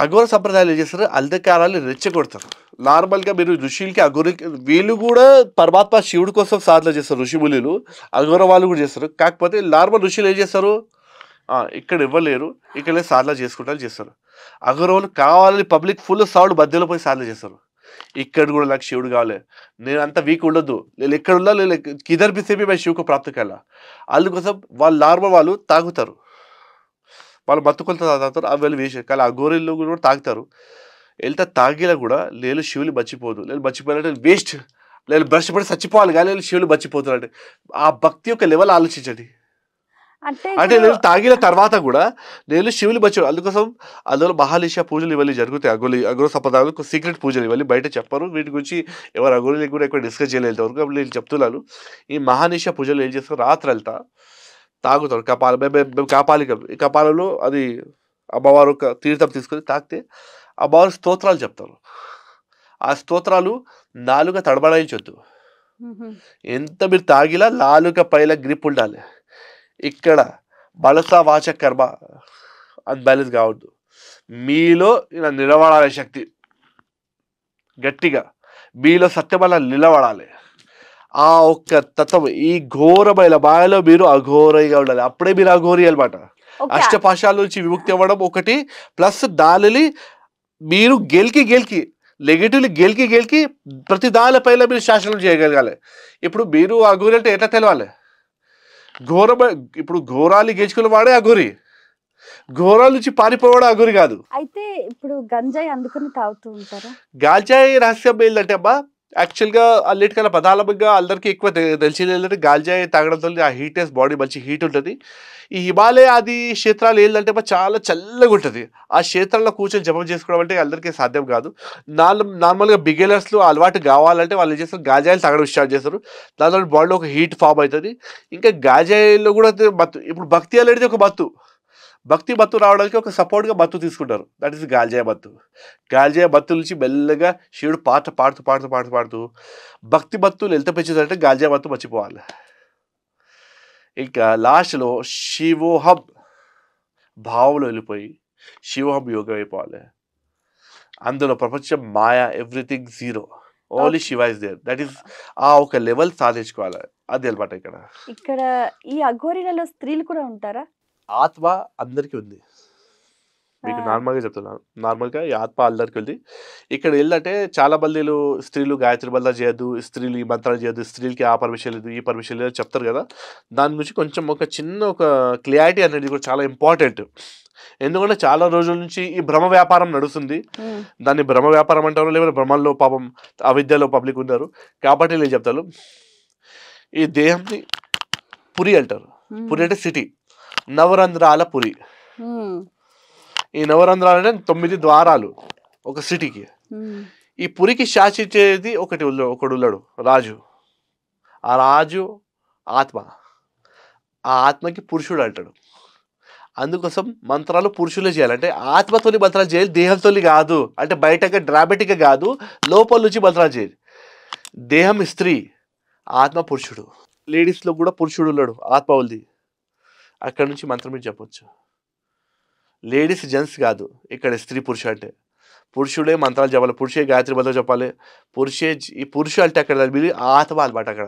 అఘోర సంప్రదాయాలు ఏం చేస్తారు, అంధకారాన్ని రెచ్చగొడతారు. నార్మల్గా మీరు ఋషులకి అఘోరికి వీళ్ళు కూడా పరమాత్మ శివుడి కోసం సాధన చేస్తారు. ఋషిమునులు అఘోర వాళ్ళు కూడా చేస్తారు. కాకపోతే నార్మల్ ఋషులు ఏం చేస్తారు, ఇక్కడ ఇవ్వలేరు, ఇక్కడ సాధన చేసుకుంటారు చేస్తారు. అఘోర వాళ్ళు కావాలని పబ్లిక్ ఫుల్ సౌండ్ మధ్యలో పోయి సాధన చేస్తారు. ఇక్కడ కూడా నాకు శివుడు కావాలి, నేను అంత వీక్ ఉండొద్దు, నేను ఎక్కడ ఉన్నా నేను కిదర్ బిసేపి మేము శివుకు ప్రాప్తి కల్లా. అందుకోసం వాళ్ళు నార్మల్ వాళ్ళు తాగుతారు, వాళ్ళు మత్తుకొలతో తాగుతారు, అవి వెళ్ళి వేసి కానీ ఆ గోరీలు కూడా తాగుతారు. వెళ్తే తాగిలా కూడా నేను శివులు మర్చిపోదు, నేను మర్చిపోయాలంటే వేస్ట్, నేను బ్రష్ పడి చచ్చిపోవాలి కానీ నేను శివులు మర్చిపోతున్నాడు. ఆ భక్తి యొక్క లెవెల్ ఆలోచించండి. అంటే నేను తాగిన తర్వాత కూడా నేను శివులు మర్చి, అందుకోసం అందులో మహాలేష పూజలు ఇవన్నీ జరుగుతాయి. అఘోర సంప్రదాయాలు సీక్రెట్ పూజలు ఇవన్నీ బయట చెప్పరు. వీటి గురించి ఎవరు అఘోరులు కూడా ఎక్కువ డిస్కస్ చేయలేదు వరకు నేను చెప్తున్నాను. ఈ మహానిష పూజలు ఏం చేస్తారు, రాత్రి వెళ్తా తాగుతారు. మేము కాపాలికం, ఈ కపాలలో అది అమ్మవారు ఒక తీర్థం తీసుకొని తాగితే అమ్మవారు స్తోత్రాలు చెప్తారు. ఆ స్తోత్రాలు నాలుక తడబడాయించొద్దు. ఎంత మీరు తాగిలా నాలుక పైన గ్రిప్ ఉండాలి. ఇక్కడ బలస వాచ కర్మ అన్బ్యాలెన్స్ కావద్దు. మీలో ఇలా నిలబడాలి శక్తి గట్టిగా, మీలో సత్యమల్ల నిలబడాలి. ఆ ఒక్క తత్వం ఈ ఘోరమైన మాయలో మీరు అఘోరగా ఉండాలి. అప్పుడే మీరు అఘోరి అనమాట. అష్టపాశాల నుంచి విముక్తి అవ్వడం ఒకటి, ప్లస్ దానిని మీరు గెలికి నెగిటివ్లీ గెలికి ప్రతి దానిపైన మీరు శాసనం చేయగలగాలి. ఇప్పుడు మీరు అఘోరి అంటే ఎట్లా తెలవాలి, ఇప్పుడు ఘోరాలు గెలుచుకున్న వాడే అఘోరి, ఘోరాల నుంచి పారిపోవడం అఘోరి కాదు. అయితే ఇప్పుడు గంజాయి అందుకుని తాగుతూ ఉంటారా? గాంజాయి రహస్యం ఏంటంటే అమ్మా, యాక్చువల్గా అన్నిటికన్నా ప్రధానంగా అందరికీ ఎక్కువ తెలిసింది ఏంటంటే గాంజాయి తాగడంతో ఆ హీట్నెస్, బాడీ మంచి హీట్ ఉంటుంది. ఈ హిమాలయ ఆది క్షేత్రాలు ఏంటంటే చాలా చల్లగా ఉంటుంది. ఆ క్షేత్రంలో కూర్చొని జపం చేసుకోవడం అంటే అందరికీ సాధ్యం కాదు. నార్మల్గా బిగినర్స్లో అలవాటు కావాలంటే వాళ్ళు ఏం చేస్తారు, గాంజాయిలు తాగడం స్టార్ట్ చేస్తారు. దానిలో బాడీలో ఒక హీట్ ఫామ్ అవుతుంది. ఇంకా గాంజాయిలో కూడా మత్తు, ఇప్పుడు భక్తి అనేది ఒక మత్తు, భక్తి మత్తు రావడానికి ఒక సపోర్ట్గా మత్తు తీసుకుంటారు. దట్ ఈస్ గాంజాయి మత్తు. గాంజాయి మత్తు నుంచి మెల్లగా శివుడు పాడుతూ భక్తి మత్తులు ఎంత పెంచుతారంటే గాంజాయి మత్తు మర్చిపోవాలి. ఇంకా లాస్ట్లో శివోహం భావంలో వెళ్ళిపోయి శివోహం యోగం అయిపోవాలి. అందులో ప్రపంచం మాయ, everything zero, only Shiva is there. That is ఆ ఒక లెవెల్ సాధించుకోవాలి. అది అనమాట. ఇక్కడ ఈ అఘోరీలలో స్త్రీలు కూడా ఉంటారా? ఆత్మ అందరికీ ఉంది. మీకు నార్మల్గా చెప్తున్నాను, నార్మల్గా ఈ ఆత్మ అందరికీ ఉంది. ఇక్కడ ఏంటంటే చాలా మందిలు స్త్రీలు గాయత్రి మంత్రం చేయొద్దు, స్త్రీలు ఈ మంత్రాలు చేయొద్దు, స్త్రీలకి ఆ పర్మిషన్ లేదు, ఈ పర్మిషన్ లేదు చెప్తారు కదా. దాని గురించి కొంచెం ఒక చిన్న క్లారిటీ అనేది కూడా చాలా ఇంపార్టెంట్. ఎందుకంటే చాలా రోజుల నుంచి ఈ భ్రమ వ్యాపారం నడుస్తుంది. దాన్ని భ్రమ వ్యాపారం అంటారు, లేదా భ్రమంలో పాపం అవిద్యలో పబ్లిక్ ఉన్నారు. కాబట్టి నేను చెప్తాను, ఈ దేహంని పురి అంటారు. పురి అంటే సిటీ, నవరంధ్రాల పురి. ఈ నవరంధ్రాలు అంటే 9 ద్వారాలు ఒక సిటీకి. ఈ పురికి శాసించేది ఒకడు ఉన్నాడు, రాజు. ఆ రాజు ఆత్మ, ఆ ఆత్మకి పురుషుడు అంటాడు. అందుకోసం మంత్రాలు పురుషులే చేయాలి. అంటే ఆత్మతోని మంత్రాలు చేయాలి, దేహంతో కాదు. అంటే బయటగా డ్రామాటిక్గా కాదు, లోపల నుంచి మంత్రాలు చేయాలి. దేహం స్త్రీ, ఆత్మ పురుషుడు. లేడీస్లో కూడా పురుషుడు ఉన్నాడు, ఆత్మ ఉంది. అక్కడి నుంచి మంత్రం మీద చెప్పొచ్చు. లేడీస్ జెంట్స్ కాదు, ఇక్కడ స్త్రీ పురుష అంటే పురుషుడే మంత్రాలు చెప్పాలి, పురుషే గాయత్రి మంత్రం చెప్పాలి. ఈ పురుషు అంటే అక్కడ ఆత్మ అనమాట అక్కడ.